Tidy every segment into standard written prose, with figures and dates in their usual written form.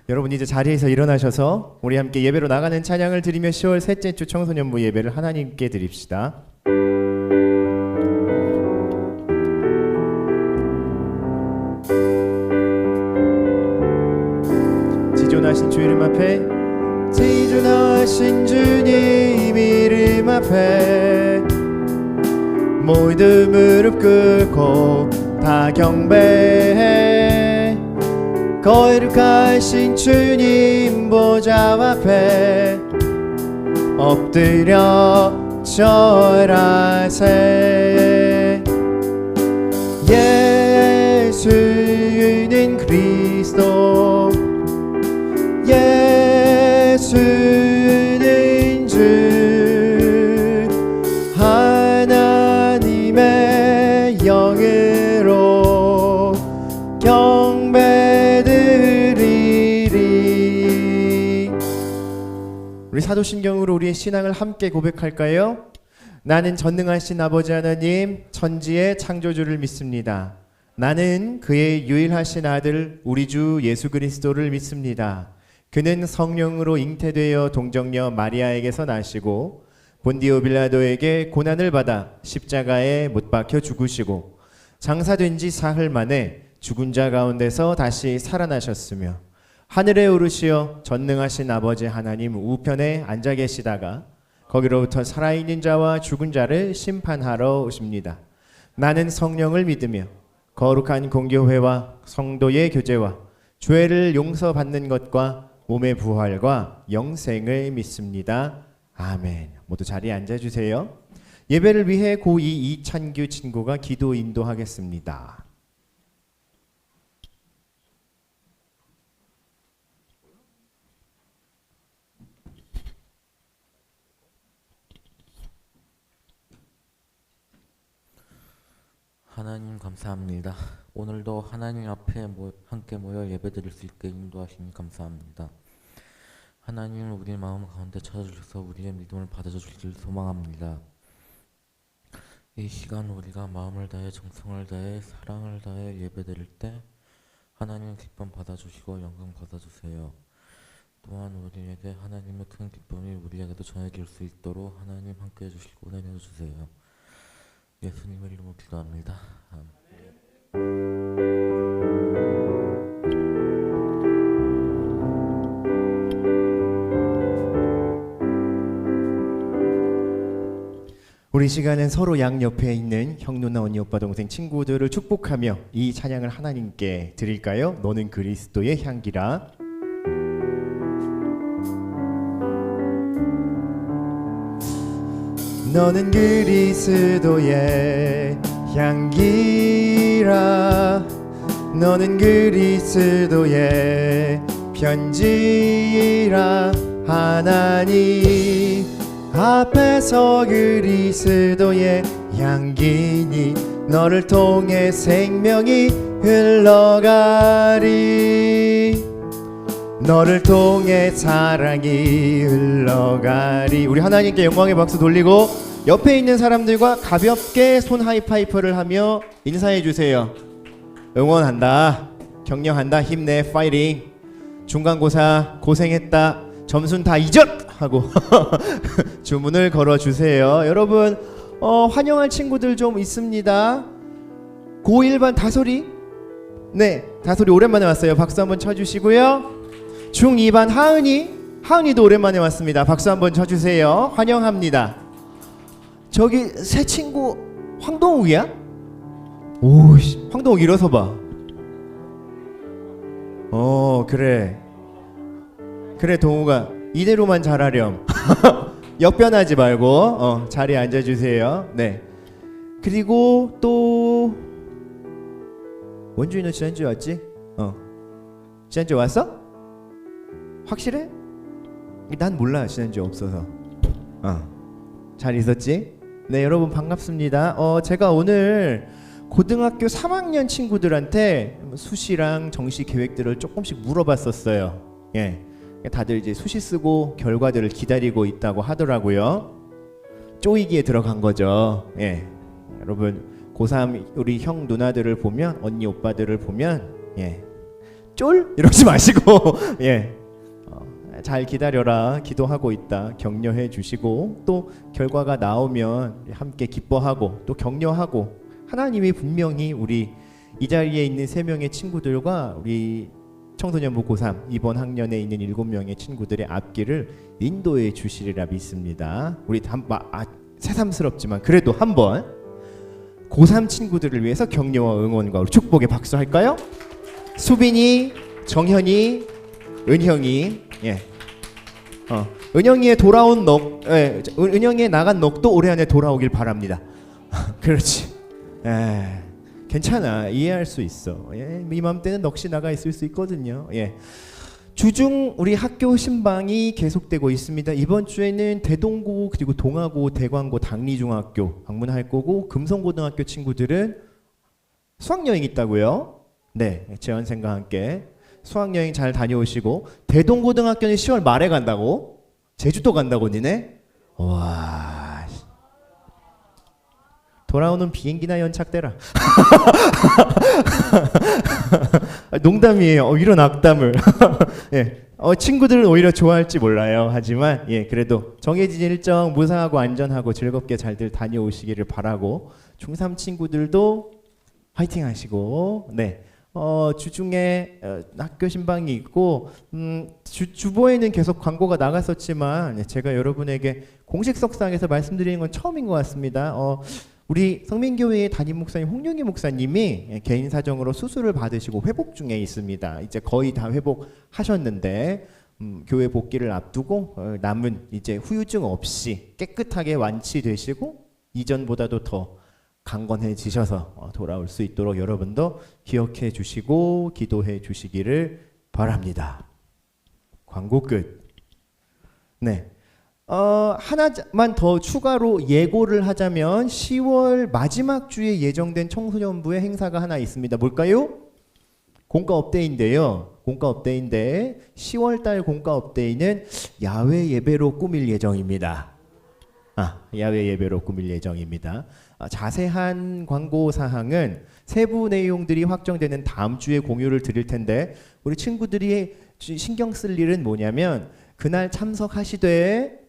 여러분 이제 자리에서 일어나셔서 우리 함께 예배로 나가는 찬양을 드리며 10월 셋째 주 청소년부 예배를 하나님께 드립시다. 지존하신 주 이름 앞에, 지존하신 주님 이름 앞에 모두 무릎 꿇고 다 경배해. 거룩하신 주님 보좌 앞에 엎드려 절하세. 예수는 그리스도, 예수는 주, 하나님의 영으로 경배드리리. 우리 사도신경으로 우리의 신앙을 함께 고백할까요? 나는 전능하신 아버지 하나님 천지의 창조주를 믿습니다. 나는 그의 유일하신 아들 우리 주 예수 그리스도를 믿습니다. 그는 성령으로 잉태되어 동정녀 마리아에게서 나시고 본디오 빌라도에게 고난을 받아 십자가에 못 박혀 죽으시고 장사된 지 사흘 만에 죽은 자 가운데서 다시 살아나셨으며 하늘에 오르시어 전능하신 아버지 하나님 우편에 앉아 계시다가 거기로부터 살아있는 자와 죽은 자를 심판하러 오십니다. 나는 성령을 믿으며 거룩한 공교회와 성도의 교제와 죄를 용서받는 것과 몸의 부활과 영생을 믿습니다. 아멘. 모두 자리에 앉아주세요. 예배를 위해 고2 이찬규 친구가 기도 인도하겠습니다. 하나님 감사합니다. 오늘도 하나님 앞에 함께 모여 예배드릴 수 있게 인도하시니 감사합니다. 하나님 우리 마음 가운데 찾아주셔서 우리의 믿음을 받아주실 소망합니다. 이 시간 우리가 마음을 다해 정성을 다해 사랑을 다해 예배드릴 때 하나님 기쁨 받아주시고 영광 받아주세요. 또한 우리에게 하나님의 큰 기쁨이 우리에게도 전해질 수 있도록 하나님 함께 해주시고 내려주세요. 예수님의 이름으로 기도합니다. 아멘. 우리 시간은 서로 양옆에 있는 형, 누나, 언니, 오빠, 동생, 친구들을 축복하며 이 찬양을 하나님께 드릴까요? 너는 그리스도의 향기라. 너는 그리스도의 향기라. 너는 그리스도의 편지라. 하나님 앞에서 그리스도의 향기니 너를 통해 생명이 흘러가리. 너를 통해 사랑이 흘러가리. 우리 하나님께 영광의 박수 돌리고 옆에 있는 사람들과 가볍게 손 하이파이프를 하며 인사해 주세요. 응원한다, 격려한다, 힘내, 파이팅. 중간고사 고생했다, 점수는 다 잊었! 하고 주문을 걸어주세요. 여러분 환영할 친구들 좀 있습니다. 고1반 다솔이, 네, 다솔이 오랜만에 왔어요. 박수 한번 쳐주시고요. 중2반 하은이도 오랜만에 왔습니다. 박수 한번 쳐주세요. 환영합니다. 저기 새 친구 황동욱이야? 오, 황동욱 일어서 봐. 그래 동욱아, 이대로만 잘하렴. 역변하지 말고 자리에 앉아주세요. 네. 그리고 또 원주인 너 지난주에 왔지? 지난주에 왔어? 확실해? 난 몰라, 지난주에 없어서. 잘 있었지? 네, 여러분 반갑습니다. 제가 오늘 고등학교 3학년 친구들한테 수시랑 정시 계획들을 조금씩 물어봤었어요. 예. 다들 이제 수시 쓰고 결과들을 기다리고 있다고 하더라고요. 쪼이기에 들어간 거죠. 예. 여러분 고3 우리 형 누나들을 보면, 언니 오빠들을 보면, 예, 쫄 이러지 마시고 예. 잘 기다려라. 기도하고 있다. 격려해 주시고 또 결과가 나오면 함께 기뻐하고 또 격려하고 하나님이 분명히 우리 이 자리에 있는 3명의 친구들과 우리 청소년부 고3 이번 학년에 있는 7명의 친구들의 앞길을 인도해 주시리라 믿습니다. 우리 새삼스럽지만 그래도 한번 고3 친구들을 위해서 격려와 응원과 축복의 박수 할까요? 수빈이, 정현이, 은형이 예. 은영이의 돌아온 넋, 은영이의 나간 넋도 올해 안에 돌아오길 바랍니다. 그렇지. 괜찮아. 이해할 수 있어. 예, 이맘때는 넋이 나가 있을 수 있거든요. 예. 주중 우리 학교 신방이 계속되고 있습니다. 이번 주에는 대동고 그리고 동아고, 대광고, 당리중학교 방문할 거고 금성고등학교 친구들은 수학여행 있다고요. 네, 재원생과 함께. 수학여행 잘 다녀오시고 대동고등학교는 10월 말에 간다고? 제주도 간다고 니네? 와 돌아오는 비행기나 연착되라. 농담이에요. 이런 악담을. 예. 친구들은 오히려 좋아할지 몰라요. 하지만 예, 그래도 정해진 일정 무사하고 안전하고 즐겁게 잘들 다녀오시기를 바라고 중3 친구들도 화이팅 하시고 네. 주중에 학교 신방이 있고 주보에는 계속 광고가 나갔었지만 제가 여러분에게 공식 석상에서 말씀드리는 건 처음인 것 같습니다. 우리 성민교회의 담임 목사님 홍윤기 목사님이 개인 사정으로 수술을 받으시고 회복 중에 있습니다. 이제 거의 다 회복하셨는데 교회 복귀를 앞두고 남은 이제 후유증 없이 깨끗하게 완치되시고 이전보다도 더 강건해지셔서 돌아올 수 있도록 여러분도 기억해 주시고 기도해 주시기를 바랍니다. 광고 끝. 네. 하나만 더 추가로 예고를 하자면 10월 마지막 주에 예정된 청소년부의 행사가 하나 있습니다. 뭘까요? 공과 업데이인데요. 공과 업데이인데 10월달 공과 업데이는 야외 예배로 꾸밀 예정입니다. 야외 예배로 꾸밀 예정입니다. 자세한 광고 사항은 세부 내용들이 확정되는 다음 주에 공유를 드릴 텐데 우리 친구들이 신경 쓸 일은 뭐냐면 그날 참석하시되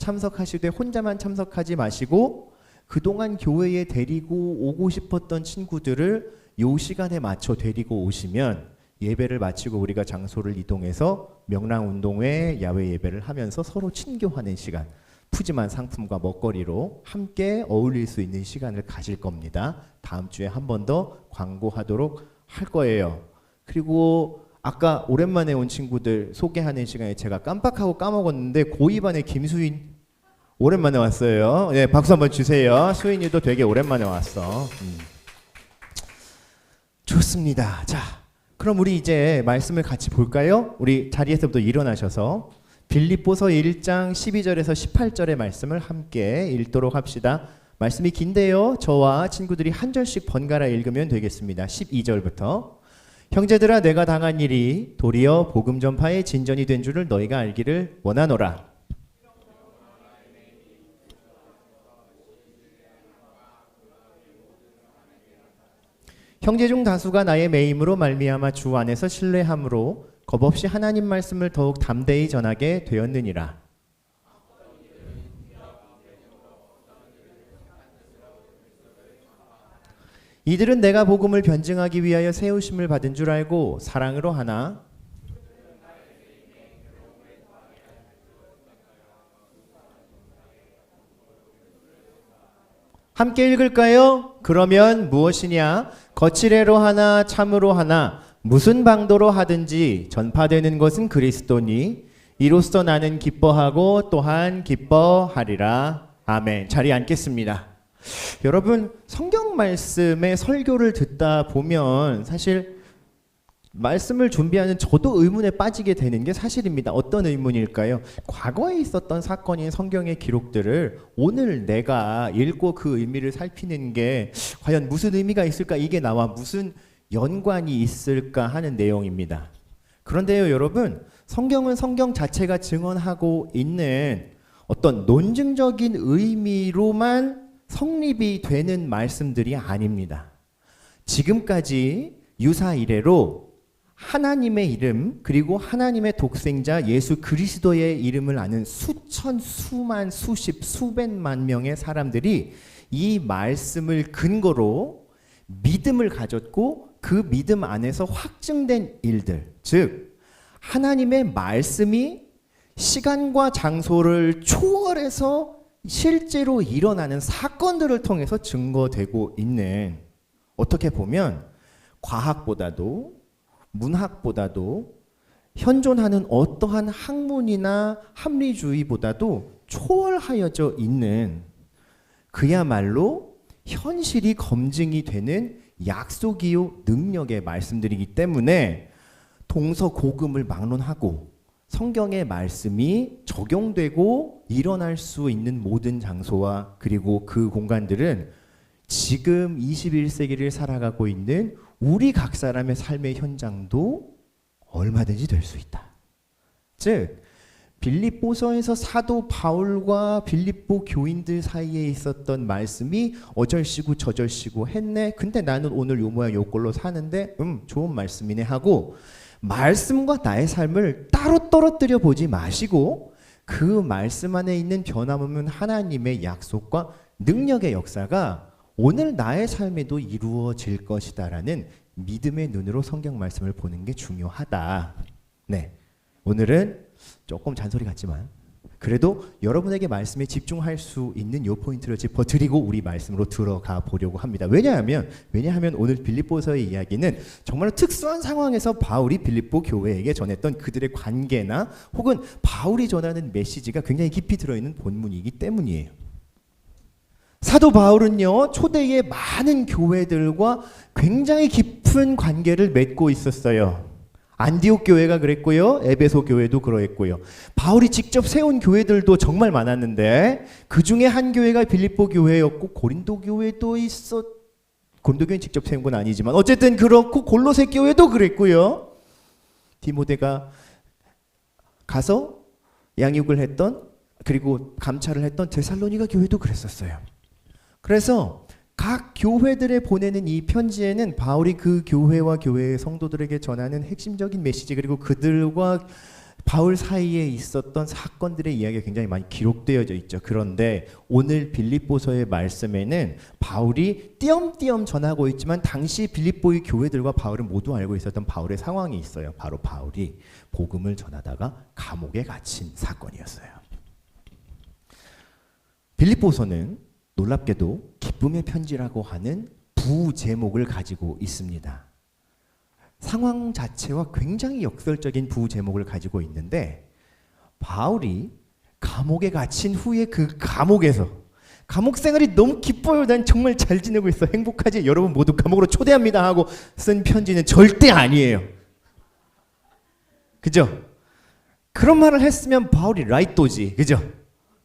혼자만 참석하지 마시고 그동안 교회에 데리고 오고 싶었던 친구들을 요 시간에 맞춰 데리고 오시면 예배를 마치고 우리가 장소를 이동해서 명랑운동회 야외 예배를 하면서 서로 친교하는 시간 푸짐한 상품과 먹거리로 함께 어울릴 수 있는 시간을 가질 겁니다. 다음 주에 한 번 더 광고하도록 할 거예요. 그리고 아까 오랜만에 온 친구들 소개하는 시간에 제가 깜빡하고 까먹었는데 고2반의 김수인 오랜만에 왔어요. 네, 박수 한번 주세요. 수인이도 되게 오랜만에 왔어. 좋습니다. 자, 그럼 우리 이제 말씀을 같이 볼까요? 우리 자리에서부터 일어나셔서 빌립보서 1장 12절에서 18절의 말씀을 함께 읽도록 합시다. 말씀이 긴데요. 저와 친구들이 한 절씩 번갈아 읽으면 되겠습니다. 12절부터 형제들아 내가 당한 일이 도리어 복음 전파의 진전이 된 줄을 너희가 알기를 원하노라. 형제 중 다수가 나의 매임으로 말미암아 주 안에서 신뢰함으로 겁없이 하나님 말씀을 더욱 담대히 전하게 되었느니라. 이들은 내가 복음을 변증하기 위하여 세우심을 받은 줄 알고 사랑으로 하나 함께 읽을까요? 그러면 무엇이냐? 거칠애로 하나 참으로 하나 무슨 방도로 하든지 전파되는 것은 그리스도니 이로써 나는 기뻐하고 또한 기뻐하리라. 아멘. 자리에 앉겠습니다. 여러분 성경 말씀의 설교를 듣다 보면 사실 말씀을 준비하는 저도 의문에 빠지게 되는 게 사실입니다. 어떤 의문일까요? 과거에 있었던 사건인 성경의 기록들을 오늘 내가 읽고 그 의미를 살피는 게 과연 무슨 의미가 있을까? 이게 나와 무슨 연관이 있을까 하는 내용입니다. 그런데요 여러분 성경은 성경 자체가 증언하고 있는 어떤 논증적인 의미로만 성립이 되는 말씀들이 아닙니다. 지금까지 유사 이래로 하나님의 이름 그리고 하나님의 독생자 예수 그리스도의 이름을 아는 수천, 수만, 수십, 수백만 명의 사람들이 이 말씀을 근거로 믿음을 가졌고 그 믿음 안에서 확증된 일들, 즉 하나님의 말씀이 시간과 장소를 초월해서 실제로 일어나는 사건들을 통해서 증거되고 있는, 어떻게 보면 과학보다도 문학보다도 현존하는 어떠한 학문이나 합리주의보다도 초월하여져 있는, 그야말로 현실이 검증이 되는 약속이요 능력의 말씀들이기 때문에 동서고금을 막론하고 성경의 말씀이 적용되고 일어날 수 있는 모든 장소와 그리고 그 공간들은 지금 21세기를 살아가고 있는 우리 각 사람의 삶의 현장도 얼마든지 될 수 있다. 즉 빌립보서에서 사도 바울과 빌립보 교인들 사이에 있었던 말씀이 어절시고 저절시고 했네. 근데 나는 오늘 요 모양 요 꼴로 사는데 좋은 말씀이네 하고 말씀과 나의 삶을 따로 떨어뜨려 보지 마시고 그 말씀 안에 있는 변함없는 하나님의 약속과 능력의 역사가 오늘 나의 삶에도 이루어질 것이다라는 믿음의 눈으로 성경 말씀을 보는 게 중요하다. 네, 오늘은 조금 잔소리 같지만 그래도 여러분에게 말씀에 집중할 수 있는 요 포인트를 짚어드리고 우리 말씀으로 들어가 보려고 합니다. 왜냐하면 오늘 빌립보서의 이야기는 정말 특수한 상황에서 바울이 빌립보 교회에게 전했던 그들의 관계나 혹은 바울이 전하는 메시지가 굉장히 깊이 들어있는 본문이기 때문이에요. 사도 바울은요, 초대의 많은 교회들과 굉장히 깊은 관계를 맺고 있었어요. 안디옥 교회가 그랬고요, 에베소 교회도 그러했고요. 바울이 직접 세운 교회들도 정말 많았는데 그 중에 한 교회가 빌립보 교회였고 고린도 교회도 고린도 교회는 직접 세운 건 아니지만 어쨌든 그렇고 골로새 교회도 그랬고요. 디모데가 가서 양육을 했던 그리고 감찰을 했던 데살로니가 교회도 그랬었어요. 그래서 각 교회들에 보내는 이 편지에는 바울이 그 교회와 교회의 성도들에게 전하는 핵심적인 메시지 그리고 그들과 바울 사이에 있었던 사건들의 이야기가 굉장히 많이 기록되어져 있죠. 그런데 오늘 빌립보서의 말씀에는 바울이 띄엄띄엄 전하고 있지만 당시 빌립보의 교회들과 바울은 모두 알고 있었던 바울의 상황이 있어요. 바로 바울이 복음을 전하다가 감옥에 갇힌 사건이었어요. 빌립보서는 놀랍게도 기쁨의 편지라고 하는 부제목을 가지고 있습니다. 상황 자체와 굉장히 역설적인 부제목을 가지고 있는데 바울이 감옥에 갇힌 후에 그 감옥에서 감옥 생활이 너무 기뻐요. 난 정말 잘 지내고 있어. 행복하지? 여러분 모두 감옥으로 초대합니다 하고 쓴 편지는 절대 아니에요. 그죠? 그런 말을 했으면 바울이 라이또지. 그죠?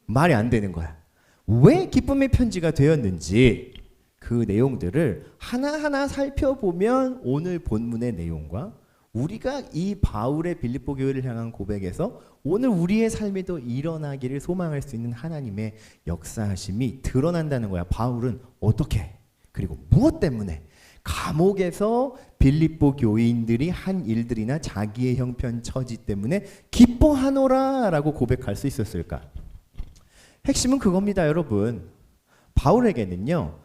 말이 안 되는 거야. 왜 기쁨의 편지가 되었는지 그 내용들을 하나하나 살펴보면 오늘 본문의 내용과 우리가 이 바울의 빌립보 교회를 향한 고백에서 오늘 우리의 삶에도 일어나기를 소망할 수 있는 하나님의 역사하심이 드러난다는 거야. 바울은 어떻게 그리고 무엇 때문에 감옥에서 빌립보 교인들이 한 일들이나 자기의 형편 처지 때문에 기뻐하노라 라고 고백할 수 있었을까? 핵심은 그겁니다, 여러분. 바울에게는요,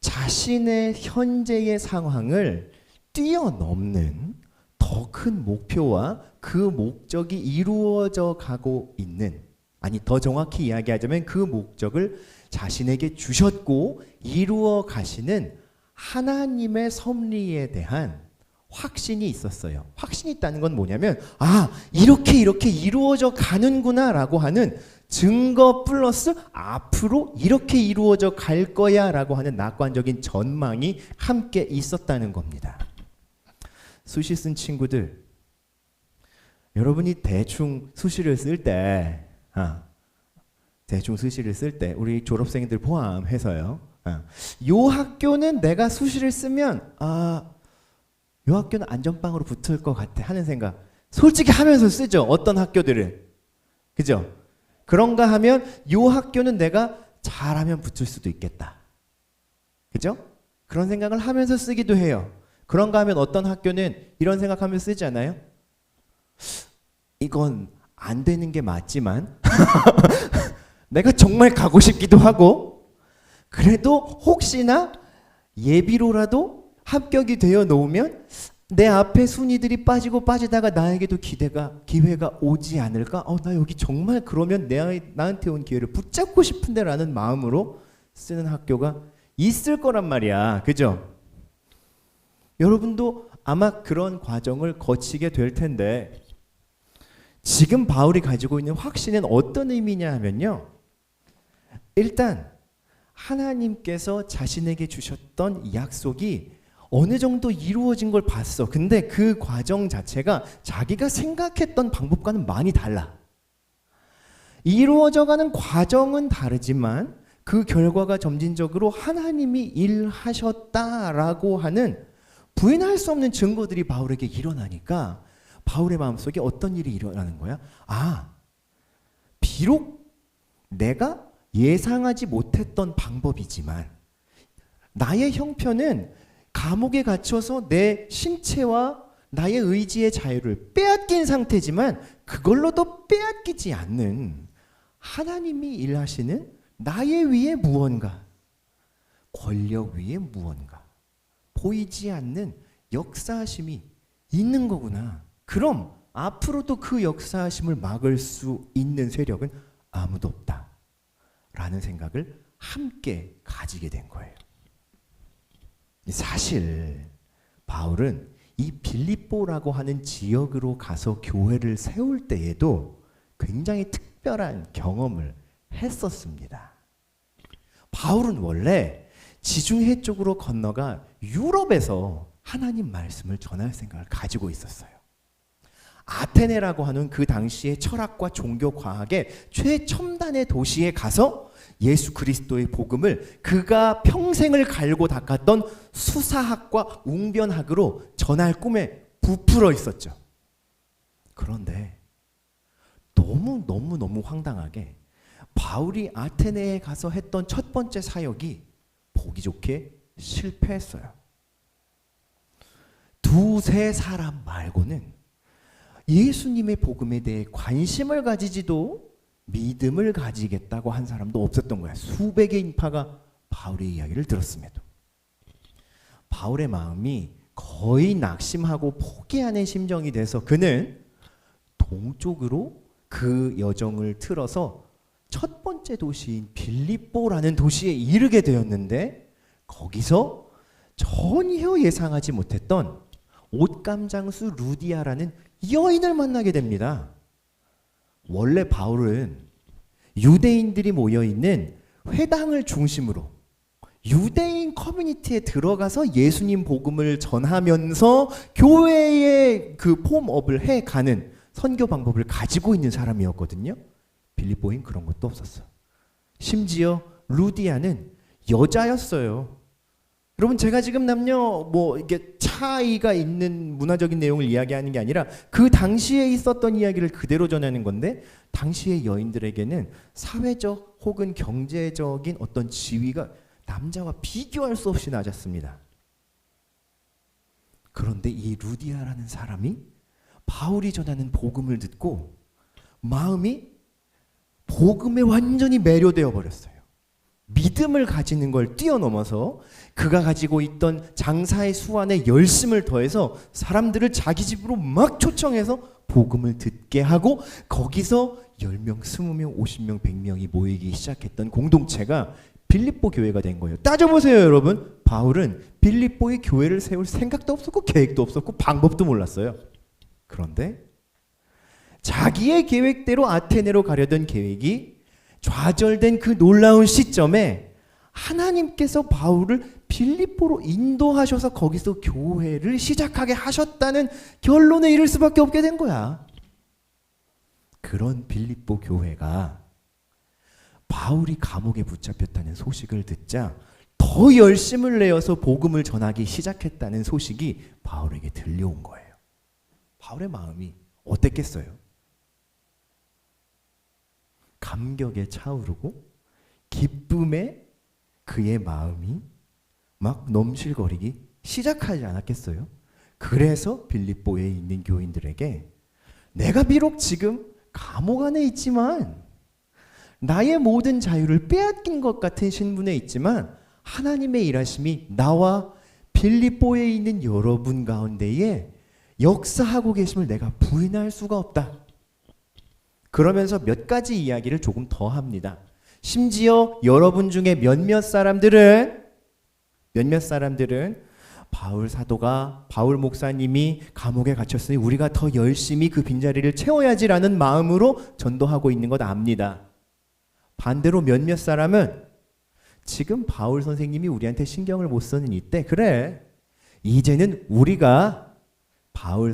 자신의 현재의 상황을 뛰어넘는 더 큰 목표와 그 목적이 이루어져 가고 있는, 아니 더 정확히 이야기하자면 그 목적을 자신에게 주셨고 이루어 가시는 하나님의 섭리에 대한 확신이 있었어요. 확신이 있다는 건 뭐냐면 이렇게 이루어져 가는구나 라고 하는 증거 플러스 앞으로 이렇게 이루어져 갈 거야 라고 하는 낙관적인 전망이 함께 있었다는 겁니다. 수시 쓴 친구들, 여러분이 대충 수시를 쓸 때 우리 졸업생들 포함해서요, 요 학교는 내가 수시를 쓰면 요 학교는 안전빵으로 붙을 것 같아 하는 생각 솔직히 하면서 쓰죠. 어떤 학교들은. 그죠? 그런가 하면 요 학교는 내가 잘하면 붙을 수도 있겠다. 그죠? 그런 생각을 하면서 쓰기도 해요. 그런가 하면 어떤 학교는 이런 생각하면 쓰지 않아요? 이건 안 되는 게 맞지만 내가 정말 가고 싶기도 하고 그래도 혹시나 예비로라도 합격이 되어 놓으면 내 앞에 순위들이 빠지고 빠지다가 나에게도 기회가 오지 않을까? 나 여기 정말 그러면 나한테 온 기회를 붙잡고 싶은데 라는 마음으로 쓰는 학교가 있을 거란 말이야. 그죠? 여러분도 아마 그런 과정을 거치게 될 텐데 지금 바울이 가지고 있는 확신은 어떤 의미냐 하면요. 일단 하나님께서 자신에게 주셨던 약속이 어느 정도 이루어진 걸 봤어. 근데 그 과정 자체가 자기가 생각했던 방법과는 많이 달라. 이루어져가는 과정은 다르지만 그 결과가 점진적으로 하나님이 일하셨다라고 하는 부인할 수 없는 증거들이 바울에게 일어나니까 바울의 마음속에 어떤 일이 일어나는 거야? 비록 내가 예상하지 못했던 방법이지만 나의 형편은 감옥에 갇혀서 내 신체와 나의 의지의 자유를 빼앗긴 상태지만 그걸로도 빼앗기지 않는 하나님이 일하시는 나의 위에 무언가, 권력 위에 무언가, 보이지 않는 역사하심이 있는 거구나. 그럼 앞으로도 그 역사하심을 막을 수 있는 세력은 아무도 없다 라는 생각을 함께 가지게 된 거예요. 사실 바울은 이 빌립보라고 하는 지역으로 가서 교회를 세울 때에도 굉장히 특별한 경험을 했었습니다. 바울은 원래 지중해 쪽으로 건너가 유럽에서 하나님 말씀을 전할 생각을 가지고 있었어요. 아테네라고 하는 그 당시의 철학과 종교 과학의 최첨단의 도시에 가서 예수 그리스도의 복음을 그가 평생을 갈고 닦았던 수사학과 웅변학으로 전할 꿈에 부풀어 있었죠. 그런데 너무 황당하게 바울이 아테네에 가서 했던 첫 번째 사역이 보기 좋게 실패했어요. 두세 사람 말고는 예수님의 복음에 대해 관심을 가지지도 믿음을 가지겠다고 한 사람도 없었던 거야. 수백의 인파가 바울의 이야기를 들었음에도. 바울의 마음이 거의 낙심하고 포기하는 심정이 돼서 그는 동쪽으로 그 여정을 틀어서 첫 번째 도시인 빌립보라는 도시에 이르게 되었는데 거기서 전혀 예상하지 못했던 옷감장수 루디아라는 여인을 만나게 됩니다. 원래 바울은 유대인들이 모여있는 회당을 중심으로 유대인 커뮤니티에 들어가서 예수님 복음을 전하면서 교회의 그 폼업을 해가는 선교 방법을 가지고 있는 사람이었거든요. 빌립보인 그런 것도 없었어. 심지어 루디아는 여자였어요. 여러분 제가 지금 남녀 이게 차이가 있는 문화적인 내용을 이야기하는 게 아니라 그 당시에 있었던 이야기를 그대로 전하는 건데 당시의 여인들에게는 사회적 혹은 경제적인 어떤 지위가 남자와 비교할 수 없이 낮았습니다. 그런데 이 루디아라는 사람이 바울이 전하는 복음을 듣고 마음이 복음에 완전히 매료되어 버렸어요. 믿음을 가지는 걸 뛰어넘어서 그가 가지고 있던 장사의 수완에 열심을 더해서 사람들을 자기 집으로 막 초청해서 복음을 듣게 하고 거기서 10명, 20명, 50명, 100명이 모이기 시작했던 공동체가 빌립보 교회가 된 거예요. 따져보세요 여러분. 바울은 빌립보의 교회를 세울 생각도 없었고 계획도 없었고 방법도 몰랐어요. 그런데 자기의 계획대로 아테네로 가려던 계획이 좌절된 그 놀라운 시점에 하나님께서 바울을 빌립보로 인도하셔서 거기서 교회를 시작하게 하셨다는 결론에 이를 수밖에 없게 된 거야. 그런 빌립보 교회가 바울이 감옥에 붙잡혔다는 소식을 듣자 더 열심을 내어서 복음을 전하기 시작했다는 소식이 바울에게 들려온 거예요. 바울의 마음이 어땠겠어요? 감격에 차오르고 기쁨에 그의 마음이 막 넘실거리기 시작하지 않았겠어요? 그래서 빌립보에 있는 교인들에게 내가 비록 지금 감옥 안에 있지만 나의 모든 자유를 빼앗긴 것 같은 신분에 있지만 하나님의 일하심이 나와 빌립보에 있는 여러분 가운데에 역사하고 계심을 내가 부인할 수가 없다. 그러면서 몇 가지 이야기를 조금 더 합니다. 심지어 여러분 중에 몇몇 사람들은 바울 사도가, 바울 목사님이 감옥에 갇혔으니 우리가 더 열심히 그 빈자리를 채워야지라는 마음으로 전도하고 있는 것 압니다. 반대로 몇몇 사람은 지금 바울 선생님이 우리한테 신경을 못 쓰는 이때, 그래, 이제는 우리가 바울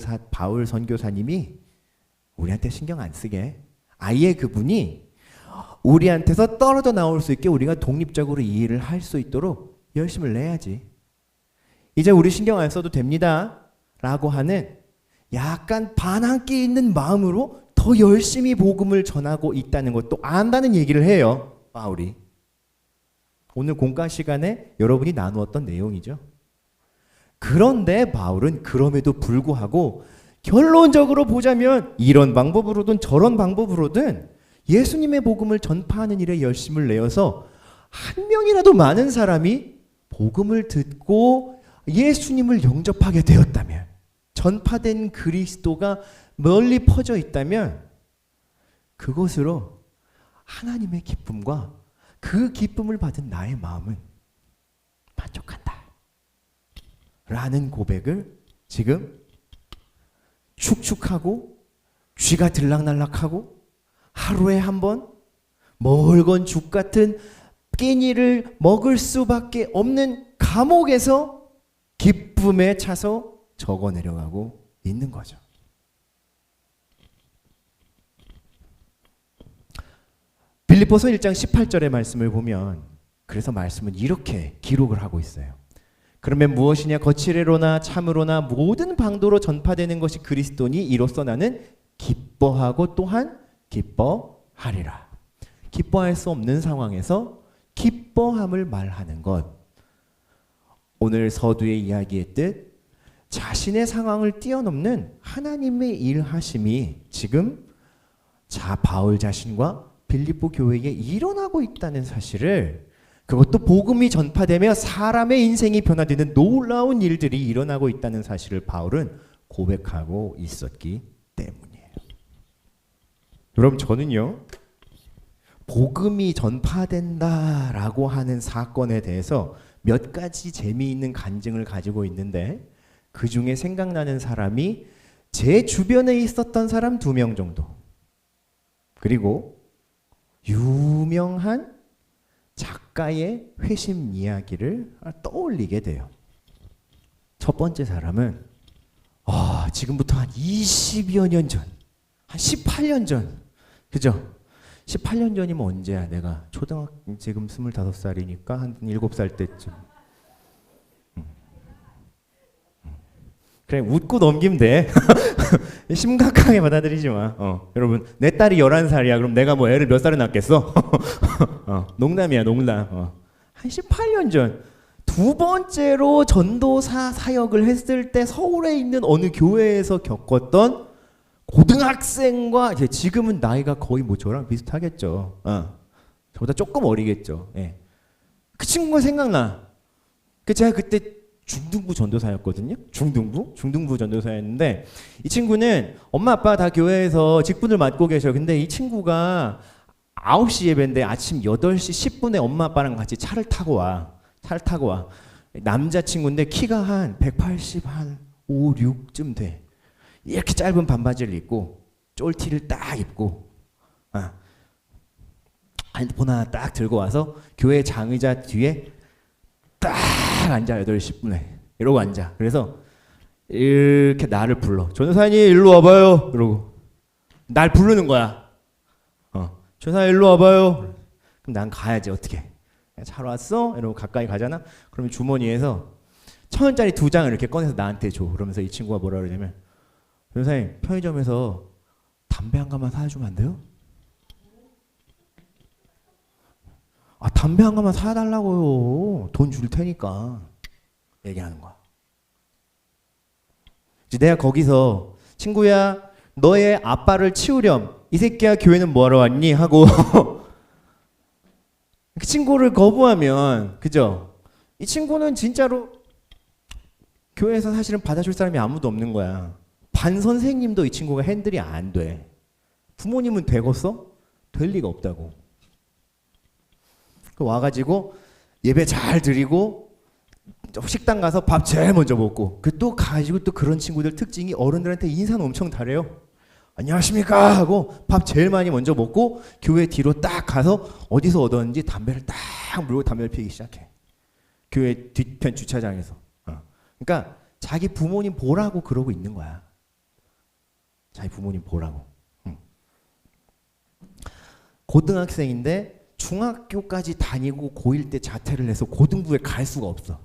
선교사님이 우리한테 신경 안 쓰게, 아예 그분이 우리한테서 떨어져 나올 수 있게 우리가 독립적으로 이 일을 할 수 있도록 열심을 내야지. 이제 우리 신경 안 써도 됩니다. 라고 하는 약간 반항기 있는 마음으로 더 열심히 복음을 전하고 있다는 것도 안다는 얘기를 해요. 바울이. 오늘 공과 시간에 여러분이 나누었던 내용이죠. 그런데 바울은 그럼에도 불구하고 결론적으로 보자면 이런 방법으로든 저런 방법으로든 예수님의 복음을 전파하는 일에 열심을 내어서 한 명이라도 많은 사람이 복음을 듣고 예수님을 영접하게 되었다면, 전파된 그리스도가 멀리 퍼져 있다면 그것으로 하나님의 기쁨과 그 기쁨을 받은 나의 마음은 만족한다 라는 고백을 지금 축축하고 쥐가 들락날락하고 하루에 한 번 멀건 죽 같은 끼니를 먹을 수밖에 없는 감옥에서 기쁨에 차서 적어 내려가고 있는 거죠. 빌립보서 1장 18절의 말씀을 보면, 그래서 말씀은 이렇게 기록을 하고 있어요. 그러면 무엇이냐, 거칠애로나 참으로나 모든 방도로 전파되는 것이 그리스도니 이로써 나는 기뻐하고 또한 기뻐하리라. 기뻐할 수 없는 상황에서 기뻐함을 말하는 것. 오늘 서두에 이야기했듯 자신의 상황을 뛰어넘는 하나님의 일하심이 지금 바울 자신과 빌립보 교회에 일어나고 있다는 사실을, 그것도 복음이 전파되며 사람의 인생이 변화되는 놀라운 일들이 일어나고 있다는 사실을 바울은 고백하고 있었기 때문이에요. 여러분, 저는요, 복음이 전파된다라고 하는 사건에 대해서 몇 가지 재미있는 간증을 가지고 있는데, 그 중에 생각나는 사람이 제 주변에 있었던 사람 2명 정도, 그리고 유명한 작가의 회심 이야기를 떠올리게 돼요. 첫 번째 사람은 지금부터 한 20여 년 전, 한 18년 전, 그죠? 18년 전이면 언제야? 내가 지금 25살이니까 한 7살 때쯤. 그래, 웃고 넘기면 돼. 심각하게 받아들이지 마. 여러분, 내 딸이 11살이야. 그럼 내가 뭐 애를 몇 살에 낳겠어? 농담이야, 농담. 한 18년 전, 2번째로 전도사 사역을 했을 때 서울에 있는 어느 교회에서 겪었던 고등학생과, 지금은 나이가 거의 뭐 저랑 비슷하겠죠. 저보다 조금 어리겠죠. 예. 그 친구가 생각나. 제가 그때 중등부 전도사였거든요. 중등부 전도사였는데, 이 친구는 엄마 아빠 다 교회에서 직분을 맡고 계셔. 근데 이 친구가 9시 예배인데 아침 8시 10분에 엄마 아빠랑 같이 차를 타고 와. 남자친구인데 키가 한 180, 한 5, 6쯤 돼. 이렇게 짧은 반바지를 입고 쫄티를 딱 입고 핸드폰 하나 딱 들고 와서 교회 장의자 뒤에 딱 앉아. 8시 10분에 이러고 앉아. 그래서 이렇게 나를 불러. 전도사님 일로 와봐요. 이러고 날 부르는 거야. 전도사님 일로 와봐요. 그럼 난 가야지. 어떻게? 잘 왔어? 이러고 가까이 가잖아. 그러면 주머니에서 1,000원짜리 2장을 이렇게 꺼내서 나한테 줘. 그러면서 이 친구가 뭐라 그러냐면, 전도사님 편의점에서 담배 한 갑만 사주면 안 돼요? 담배 한 갑만 사달라고요. 돈 줄 테니까. 얘기하는 거야. 이제 내가 거기서 친구야 너의 아빠를 치우렴. 이 새끼야 교회는 뭐하러 왔니? 하고 그 친구를 거부하면 그죠? 이 친구는 진짜로 교회에서 사실은 받아줄 사람이 아무도 없는 거야. 반 선생님도 이 친구가 핸들이 안 돼. 부모님은 되겠어? 될 리가 없다고. 그 와가지고 예배 잘 드리고 식당 가서 밥 제일 먼저 먹고 그 또 가지고 또 그런 친구들 특징이 어른들한테 인사는 엄청 잘해요. 안녕하십니까 하고 밥 제일 많이 먼저 먹고 교회 뒤로 딱 가서 어디서 얻었는지 담배를 딱 물고 담배를 피우기 시작해. 교회 뒤편 주차장에서. 그러니까 자기 부모님 보라고 그러고 있는 거야. 자기 부모님 보라고. 고등학생인데 중학교까지 다니고 고1 때 자퇴를 해서 고등부에 갈 수가 없어.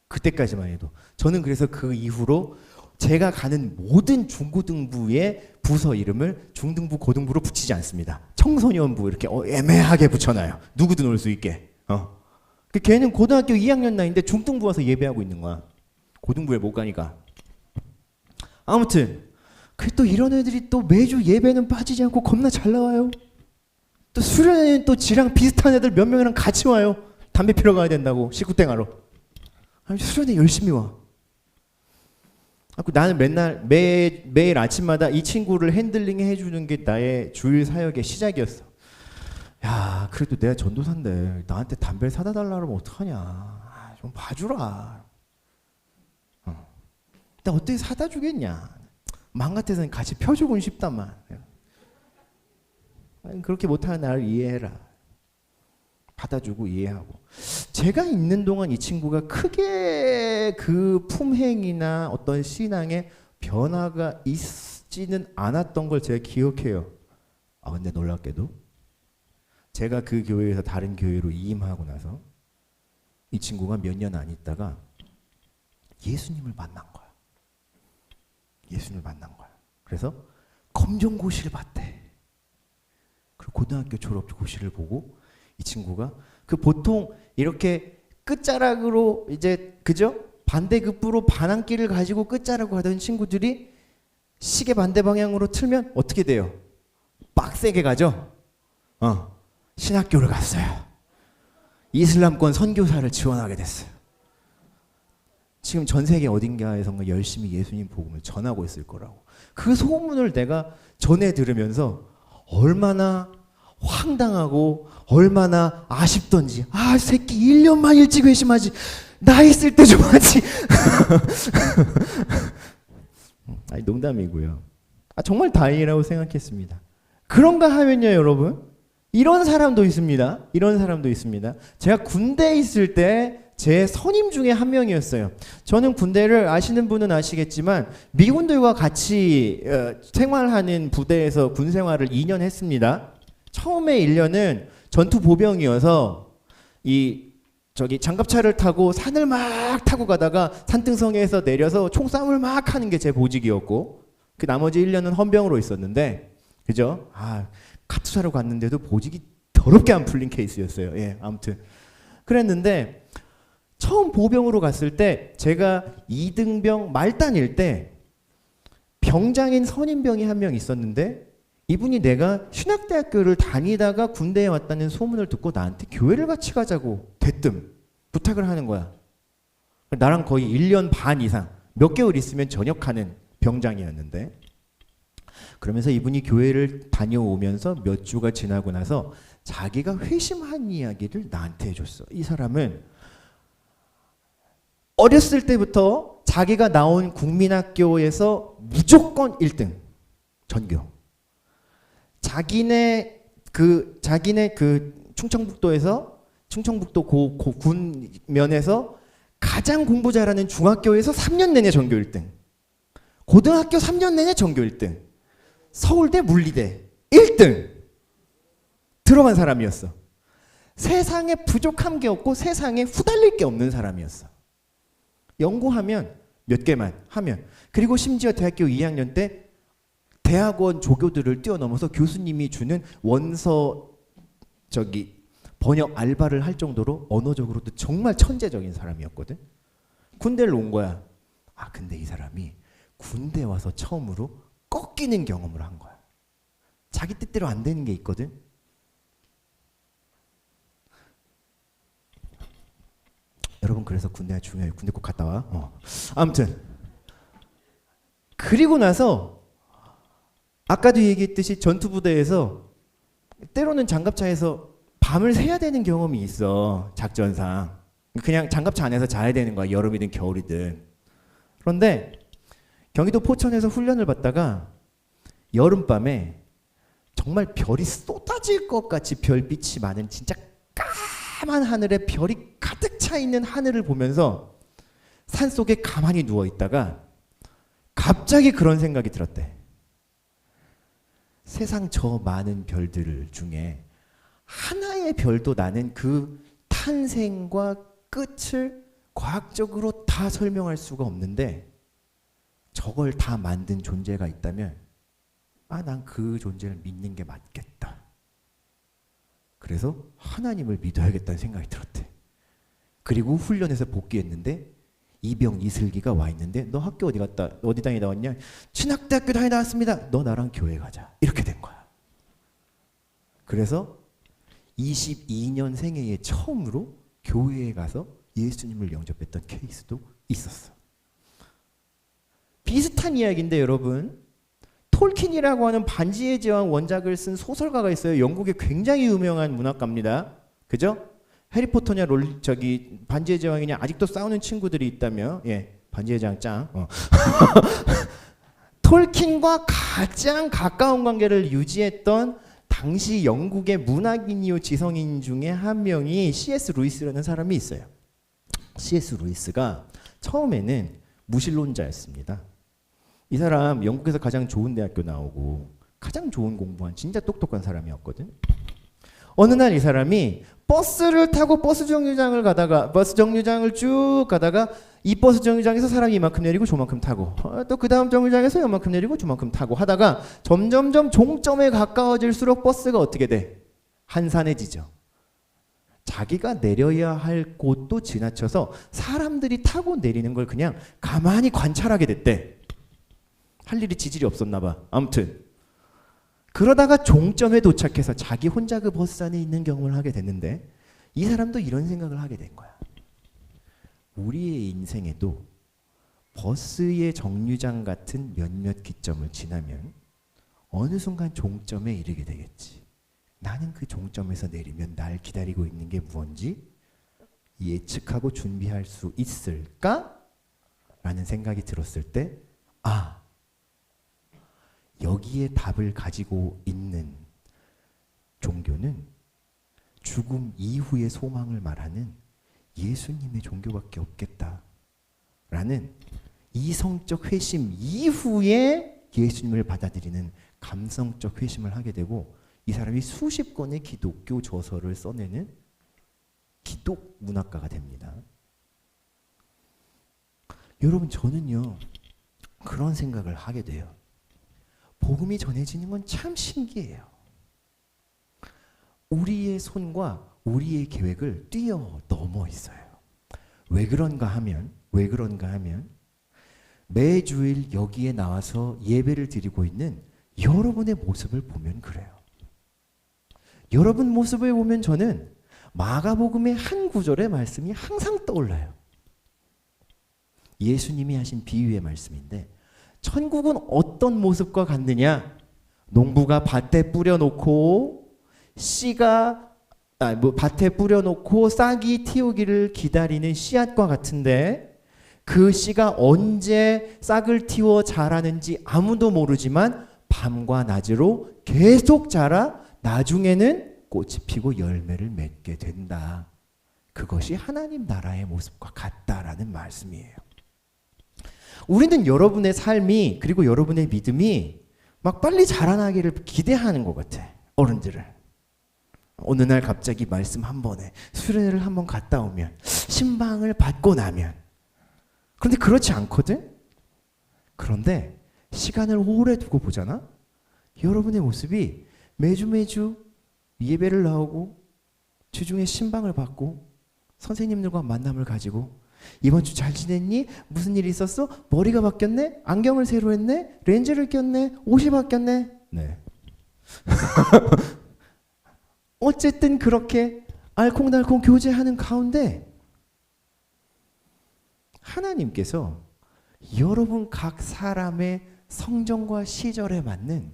그때까지만 해도. 저는 그래서 그 이후로 제가 가는 모든 중고등부의 부서 이름을 중등부, 고등부로 붙이지 않습니다. 청소년부 이렇게 애매하게 붙여놔요. 누구든 올 수 있게. 그 걔는 고등학교 2학년 나이인데 중등부 와서 예배하고 있는 거야. 고등부에 못 가니까. 아무튼 그 또 이런 애들이 또 매주 예배는 빠지지 않고 겁나 잘 나와요. 또 수련회는 또 지랑 비슷한 애들 몇 명이랑 같이 와요. 담배 피러 가야 된다고 식구땡하러. 수련회 열심히 와. 나는 맨날 매일 아침마다 이 친구를 핸들링 해주는 게 나의 주일 사역의 시작이었어. 야, 그래도 내가 전도사인데 나한테 담배를 사다 달라 그러면 어떡하냐. 좀 봐주라. 나 어떻게 사다 주겠냐. 마음 같아서는 같이 펴주고는 싶다만. 그렇게 못하는 나를 이해해라. 받아주고 이해하고. 제가 있는 동안 이 친구가 크게 그 품행이나 어떤 신앙에 변화가 있지는 않았던 걸 제가 기억해요. 근데 놀랍게도 제가 그 교회에서 다른 교회로 이임하고 나서 이 친구가 몇 년 안 있다가 예수님을 만난 거야. 예수님을 만난 거야. 그래서 검정고시를 봤대. 그리고 고등학교 졸업고시를 보고 이 친구가 그 보통 이렇게 끝자락으로 이제 그죠? 반대급부로 반항기를 가지고 끝자락으로 가던 친구들이 시계 반대 방향으로 틀면 어떻게 돼요? 빡세게 가죠? 신학교를 갔어요. 이슬람권 선교사를 지원하게 됐어요. 지금 전 세계 어딘가에선가 열심히 예수님 복음을 전하고 있을 거라고. 그 소문을 내가 전해 들으면서 얼마나 황당하고 얼마나 아쉽던지. 새끼 1년만 일찍 회심하지. 나 있을 때 좀 하지. 아니 농담이고요. 정말 다행이라고 생각했습니다. 그런가 하면요 여러분. 이런 사람도 있습니다. 이런 사람도 있습니다. 제가 군대에 있을 때 제 선임 중에 한 명이었어요. 저는 군대를 아시는 분은 아시겠지만 미군들과 같이 생활하는 부대에서 군 생활을 2년 했습니다. 처음에 1년은 전투 보병이어서 장갑차를 타고 산을 막 타고 가다가 산등성에서 내려서 총싸움을 막 하는 게 제 보직이었고 그 나머지 1년은 헌병으로 있었는데 그죠? 카투사로 갔는데도 보직이 더럽게 안 풀린 케이스였어요. 예, 아무튼 그랬는데 처음 보병으로 갔을 때 제가 2등병 말단일 때 병장인 선임병이 한 명 있었는데 이분이 내가 신학대학교를 다니다가 군대에 왔다는 소문을 듣고 나한테 교회를 같이 가자고 대뜸 부탁을 하는 거야. 나랑 거의 1년 반 이상 몇 개월 있으면 전역하는 병장이었는데 그러면서 이분이 교회를 다녀오면서 몇 주가 지나고 나서 자기가 회심한 이야기를 나한테 해줬어. 이 사람은 어렸을 때부터 자기가 나온 국민학교에서 무조건 1등 전교. 자기네 그 충청북도 군 면에서 가장 공부 잘하는 중학교에서 3년 내내 전교 1등. 고등학교 3년 내내 전교 1등. 서울대 물리대 1등. 들어간 사람이었어. 세상에 부족한 게 없고 세상에 후달릴 게 없는 사람이었어. 연구하면 몇 개만 하면 그리고 심지어 대학교 2학년 때 대학원 조교들을 뛰어넘어서 교수님이 주는 원서 번역 알바를 할 정도로 언어적으로도 정말 천재적인 사람이었거든. 군대를 온 거야. 근데 이 사람이 군대 와서 처음으로 꺾이는 경험을 한 거야. 자기 뜻대로 안 되는 게 있거든. 여러분 그래서 군대가 중요해요. 군대 꼭 갔다 와. 아무튼 그리고 나서 아까도 얘기했듯이 전투부대에서 때로는 장갑차에서 밤을 새야 되는 경험이 있어. 작전상 그냥 장갑차 안에서 자야 되는 거야. 여름이든 겨울이든. 그런데 경기도 포천에서 훈련을 받다가 여름밤에 정말 별이 쏟아질 것 같이 별빛이 많은 진짜 까만 하늘에 별이 가득 차 있는 하늘을 보면서 산속에 가만히 누워 있다가 갑자기 그런 생각이 들었대. 세상 저 많은 별들 중에 하나의 별도 나는 그 탄생과 끝을 과학적으로 다 설명할 수가 없는데 저걸 다 만든 존재가 있다면 난 그 존재를 믿는 게 맞겠다. 그래서 하나님을 믿어야겠다는 생각이 들었대. 그리고 훈련에서 복귀했는데 이병 이슬기가 와 있는데 너 학교 어디 다니다 왔냐? 신학대학교 다니다 왔습니다. 너 나랑 교회 가자. 이렇게 된 거야. 그래서 22년 생애에 처음으로 교회에 가서 예수님을 영접했던 케이스도 있었어. 비슷한 이야기인데 여러분, 톨킨이라고 하는 반지의 제왕 원작을 쓴 소설가가 있어요. 영국의 굉장히 유명한 문학가입니다. 그죠? 해리포터냐 반지의 제왕이냐 아직도 싸우는 친구들이 있다며. 반지의 제왕 짱. 톨킨과 가장 가까운 관계를 유지했던 당시 영국의 문학인이요 지성인 중에 한 명이 C.S. 루이스라는 사람이 있어요. C.S. 루이스가 처음에는 무신론자였습니다. 이 사람 영국에서 가장 좋은 대학교 나오고 가장 좋은 공부한 진짜 똑똑한 사람이었거든. 어느 날 이 사람이 버스를 타고 버스 정류장을 쭉 가다가 이 버스 정류장에서 사람이 이만큼 내리고 저만큼 타고 또 그 다음 정류장에서 이만큼 내리고 저만큼 타고 하다가 점점점 종점에 가까워질수록 버스가 어떻게 돼? 한산해지죠. 자기가 내려야 할 곳도 지나쳐서 사람들이 타고 내리는 걸 그냥 가만히 관찰하게 됐대. 할 일이 지질이 없었나 봐. 아무튼 그러다가 종점에 도착해서 자기 혼자 그 버스 안에 있는 경험을 하게 됐는데 이 사람도 이런 생각을 하게 된 거야. 우리의 인생에도 버스의 정류장 같은 몇몇 기점을 지나면 어느 순간 종점에 이르게 되겠지. 나는 그 종점에서 내리면 날 기다리고 있는 게 무언지 예측하고 준비할 수 있을까? 라는 생각이 들었을 때 여기에 답을 가지고 있는 종교는 죽음 이후의 소망을 말하는 예수님의 종교밖에 없겠다라는 이성적 회심 이후에 예수님을 받아들이는 감성적 회심을 하게 되고 이 사람이 수십 권의 기독교 저서를 써내는 기독 문학가가 됩니다. 여러분 저는요 그런 생각을 하게 돼요. 복음이 전해지는 건 참 신기해요. 우리의 손과 우리의 계획을 뛰어넘어 있어요. 왜 그런가 하면 매주일 여기에 나와서 예배를 드리고 있는 여러분의 모습을 보면 그래요. 여러분 모습을 보면 저는 마가복음의 한 구절의 말씀이 항상 떠올라요. 예수님이 하신 비유의 말씀인데 천국은 어떤 모습과 같느냐? 농부가 밭에 뿌려놓고 밭에 뿌려놓고 싹이 틔우기를 기다리는 씨앗과 같은데 그 씨가 언제 싹을 틔워 자라는지 아무도 모르지만 밤과 낮으로 계속 자라 나중에는 꽃이 피고 열매를 맺게 된다. 그것이 하나님 나라의 모습과 같다라는 말씀이에요. 우리는 여러분의 삶이 그리고 여러분의 믿음이 막 빨리 자라나기를 기대하는 것 같아. 어른들을. 어느 날 갑자기 말씀 한 번에 수련회를 한번 갔다 오면 신방을 받고 나면 그런데 그렇지 않거든? 그런데 시간을 오래 두고 보잖아? 여러분의 모습이 매주 예배를 나오고 주중에 신방을 받고 선생님들과 만남을 가지고 이번 주 잘 지냈니? 무슨 일 있었어? 머리가 바뀌었네? 안경을 새로 했네? 렌즈를 꼈네? 옷이 바뀌었네? 네. 어쨌든 그렇게 알콩달콩 교제하는 가운데 하나님께서 여러분 각 사람의 성정과 시절에 맞는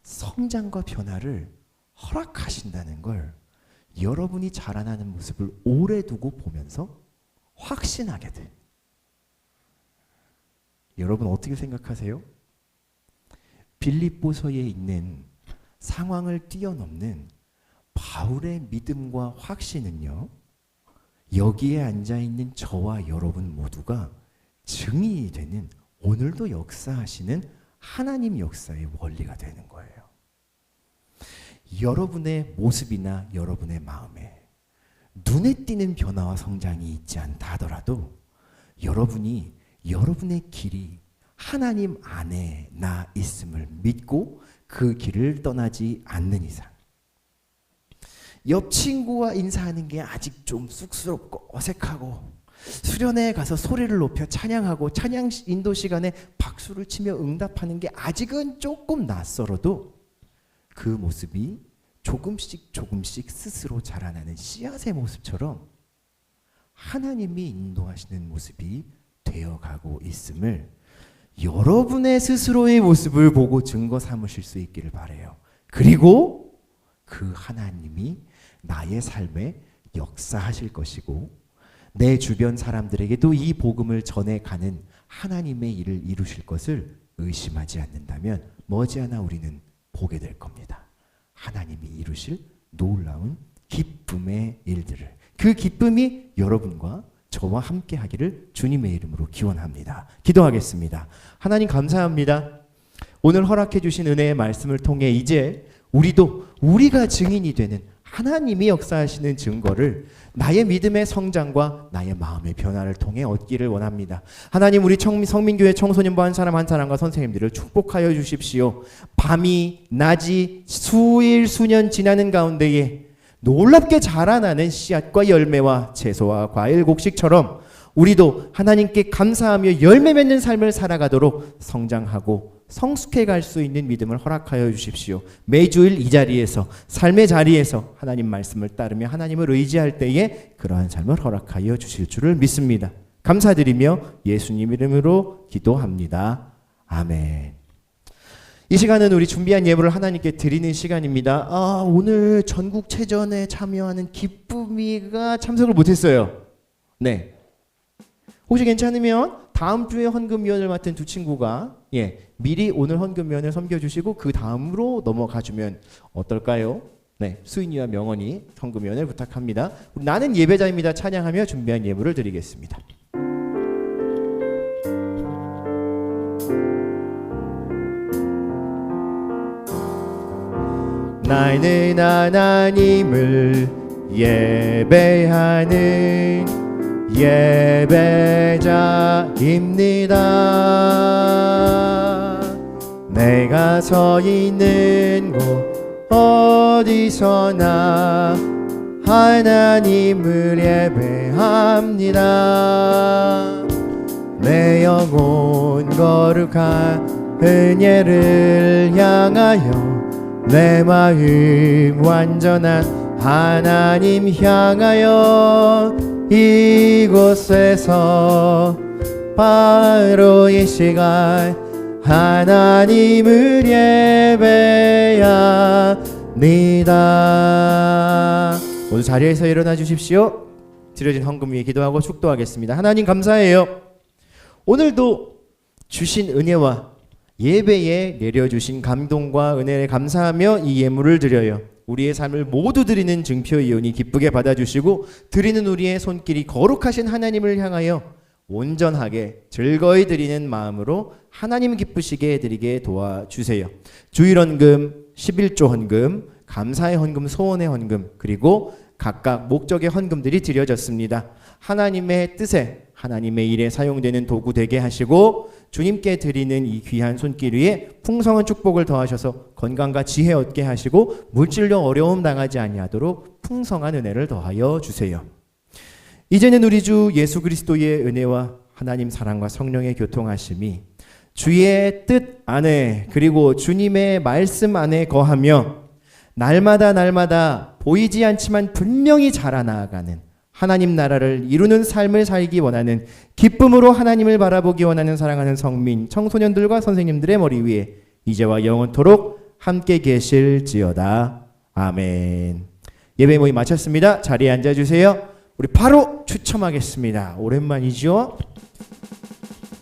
성장과 변화를 허락하신다는 걸 여러분이 자라나는 모습을 오래 두고 보면서 확신하게 돼. 여러분 어떻게 생각하세요? 빌립보서에 있는 상황을 뛰어넘는 바울의 믿음과 확신은요, 여기에 앉아있는 저와 여러분 모두가 증인이 되는 오늘도 역사하시는 하나님 역사의 원리가 되는 거예요. 여러분의 모습이나 여러분의 마음에 눈에 띄는 변화와 성장이 있지 않다 하더라도 여러분이 여러분의 길이 하나님 안에 나 있음을 믿고 그 길을 떠나지 않는 이상, 옆 친구와 인사하는 게 아직 좀 쑥스럽고 어색하고 수련회에 가서 소리를 높여 찬양하고 찬양 인도 시간에 박수를 치며 응답하는 게 아직은 조금 낯설어도 그 모습이 조금씩 조금씩 스스로 자라나는 씨앗의 모습처럼 하나님이 인도하시는 모습이 되어가고 있음을 여러분의 스스로의 모습을 보고 증거 삼으실 수 있기를 바라요. 그리고 그 하나님이 나의 삶에 역사하실 것이고 내 주변 사람들에게도 이 복음을 전해가는 하나님의 일을 이루실 것을 의심하지 않는다면 머지않아 우리는 보게 될 겁니다. 하나님이 이루실 놀라운 기쁨의 일들을, 그 기쁨이 여러분과 저와 함께 하기를 주님의 이름으로 기원합니다. 기도하겠습니다. 하나님 감사합니다. 오늘 허락해 주신 은혜의 말씀을 통해 이제 우리도 우리가 증인이 되는 하나님이 역사하시는 증거를 나의 믿음의 성장과 나의 마음의 변화를 통해 얻기를 원합니다. 하나님, 우리 성민교회 청소년부 한 사람 한 사람과 선생님들을 축복하여 주십시오. 밤이 낮이 수일 수년 지나는 가운데에 놀랍게 자라나는 씨앗과 열매와 채소와 과일 곡식처럼 우리도 하나님께 감사하며 열매 맺는 삶을 살아가도록 성장하고 성숙해 갈 수 있는 믿음을 허락하여 주십시오. 매주일 이 자리에서, 삶의 자리에서 하나님 말씀을 따르며 하나님을 의지할 때에 그러한 삶을 허락하여 주실 줄을 믿습니다. 감사드리며 예수님 이름으로 기도합니다. 아멘. 이 시간은 우리 준비한 예물을 하나님께 드리는 시간입니다. 오늘 전국체전에 참여하는 기쁨이가 참석을 못했어요. 네. 혹시 괜찮으면 다음 주에 헌금위원을 맡은 두 친구가 미리 오늘 헌금위원을 섬겨주시고 그 다음으로 넘어가주면 어떨까요? 네, 수인이와 명언이 헌금위원을 부탁합니다. 나는 예배자입니다. 찬양하며 준비한 예물을 드리겠습니다. 나는 하나님을 예배하는 예배자입니다. 내가 서 있는 곳 어디서나 하나님을 예배합니다. 내 영혼 거룩한 은혜를 향하여 내 마음 완전한 하나님 향하여 이곳에서 바로 이 시간 하나님을 예배합니다. 모두 자리에서 일어나 주십시오. 드려진 헌금 위에 기도하고 축도하겠습니다. 하나님 감사해요. 오늘도 주신 은혜와 예배에 내려주신 감동과 은혜에 감사하며 이 예물을 드려요. 우리의 삶을 모두 드리는 증표이오니 기쁘게 받아주시고 드리는 우리의 손길이 거룩하신 하나님을 향하여 온전하게 즐거이 드리는 마음으로 하나님 기쁘시게 드리게 도와주세요. 주일 헌금, 11조 헌금, 감사의 헌금, 소원의 헌금, 그리고 각각 목적의 헌금들이 드려졌습니다. 하나님의 뜻에, 하나님의 일에 사용되는 도구 되게 하시고 주님께 드리는 이 귀한 손길 위에 풍성한 축복을 더하셔서 건강과 지혜 얻게 하시고 물질로 어려움 당하지 아니하도록 풍성한 은혜를 더하여 주세요. 이제는 우리 주 예수 그리스도의 은혜와 하나님 사랑과 성령의 교통하심이 주의 뜻 안에 그리고 주님의 말씀 안에 거하며 날마다 보이지 않지만 분명히 자라나가는 하나님 나라를 이루는 삶을 살기 원하는, 기쁨으로 하나님을 바라보기 원하는 사랑하는 성민, 청소년들과 선생님들의 머리 위에 이제와 영원토록 함께 계실지어다. 아멘. 예배 모임 마쳤습니다. 자리에 앉아주세요. 우리 바로 추첨하겠습니다. 오랜만이죠?